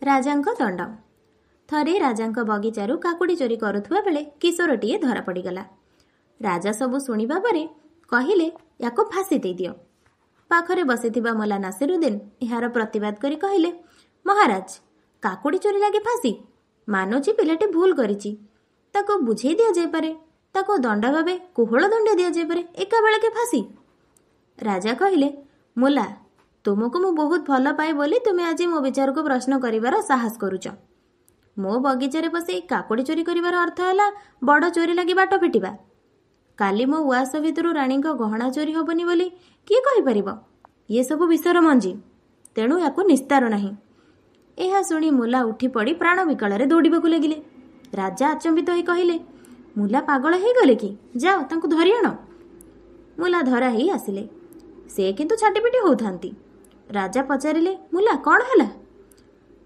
ରାଜାଙ୍କ ଦଣ୍ଡ। ଥରେ ରାଜାଙ୍କ ବଗିଚାରୁ କାକୁଡ଼ି ଚୋରି କରୁଥିବା ବେଳେ କିଶୋରଟିଏ ଧରା ପଡ଼ିଗଲା। ରାଜା ସବୁ ଶୁଣିବା ପରେ କହିଲେ, ୟାକୁ ଫାଶୀ ଦେଇଦିଅ। ପାଖରେ ବସିଥିବା ମୋଲା ନାସିରୁଦ୍ଦିନ ଏହାର ପ୍ରତିବାଦ କରି କହିଲେ, ମହାରାଜ, କାକୁଡ଼ି ଚୋରି ଲାଗି ଫାଶୀ? ମାନୁଛି ପିଲାଟି ଭୁଲ କରିଛି, ତାକୁ ବୁଝେଇ ଦିଆଯାଇପାରେ, ତାକୁ ଦଣ୍ଡ ଭାବେ କୋହଳ ଦଣ୍ଡ ଦିଆଯାଇପାରେ, ଏକାବେଳକେ ଫାଶୀ? ରାଜା କହିଲେ, ମୋଲା, ତୁମକୁ ମୁଁ ବହୁତ ଭଲ ପାଏ ବୋଲି ତୁମେ ଆଜି ମୋ ବିଚାରକୁ ପ୍ରଶ୍ନ କରିବାର ସାହସ କରୁଛ। ମୋ ବଗିଚାରେ ବସି କାକୁଡ଼ି ଚୋରି କରିବାର ଅର୍ଥ ହେଲା ବଡ଼ ଚୋରି ଲାଗି ବାଟ ଫିଟିବା। କାଲି ମୋ ଉଆସ ଭିତରୁ ରାଣୀଙ୍କ ଗହଣା ଚୋରି ହେବନି ବୋଲି କିଏ କହିପାରିବ? ଇଏ ସବୁ ବିଷର ମଞ୍ଜି, ତେଣୁ ୟାକୁ ନିସ୍ତାର ନାହିଁ। ଏହା ଶୁଣି ମୁଲା ଉଠି ପଡ଼ି ପ୍ରାଣ ବିକଳରେ ଦୌଡ଼ିବାକୁ ଲାଗିଲେ। ରାଜା ଆଚମ୍ବିତ ହୋଇ କହିଲେ, ମୁଲା ପାଗଳ ହେଇଗଲେ କି? ଯାଅ ତାଙ୍କୁ ଧରି ଆଣ। ମୁଲା ଧରା ହେଇ ଆସିଲେ। ସେ କିନ୍ତୁ ଛାଟିପିଟି ହେଉଥାନ୍ତି। ରାଜା ପଚାରିଲେ, ମୁଲା କ'ଣ ହେଲା?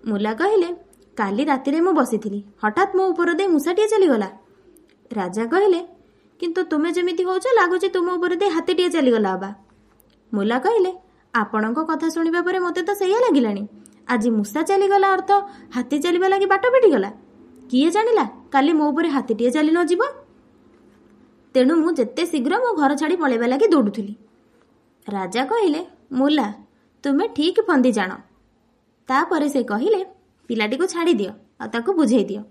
ମୁଲା କହିଲେ, କାଲି ରାତିରେ ମୁଁ ବସିଥିଲି, ହଠାତ୍ ମୋ ଉପର ଦେଇ ମୂଷାଟିଏ ଚାଲିଗଲା। ରାଜା କହିଲେ, କିନ୍ତୁ ତୁମେ ଯେମିତି ହେଉଛ ଲାଗୁଛି ତୁମ ଉପରେ ଦେଇ ହାତୀଟିଏ ଚାଲିଗଲା ଅବା। ମୁଲା କହିଲେ, ଆପଣଙ୍କ କଥା ଶୁଣିବା ପରେ ମୋତେ ତ ସେଇଆ ଲାଗିଲାଣି। ଆଜି ମୂଷା ଚାଲିଗଲା ଅର୍ଥ ହାତୀ ଚାଲିବା ଲାଗି ବାଟ ଫିଟିଗଲା। କିଏ ଜାଣିଲା କାଲି ମୋ ଉପରେ ହାତୀଟିଏ ଚାଲି ନ ଯିବ। ତେଣୁ ମୁଁ ଯେତେ ଶୀଘ୍ର ମୋ ଘର ଛାଡ଼ି ପଳାଇବା ଲାଗି ଦୌଡ଼ୁଥିଲି। ରାଜା କହିଲେ, ମୁଲା, ତୁମେ ଠିକ୍ ଫନ୍ଦି ଜାଣ। ତାପରେ ସେ କହିଲେ, ପିଲାଟିକୁ ଛାଡ଼ି ଦିଅ ଆଉ ତାକୁ ବୁଝେଇ ଦିଅ।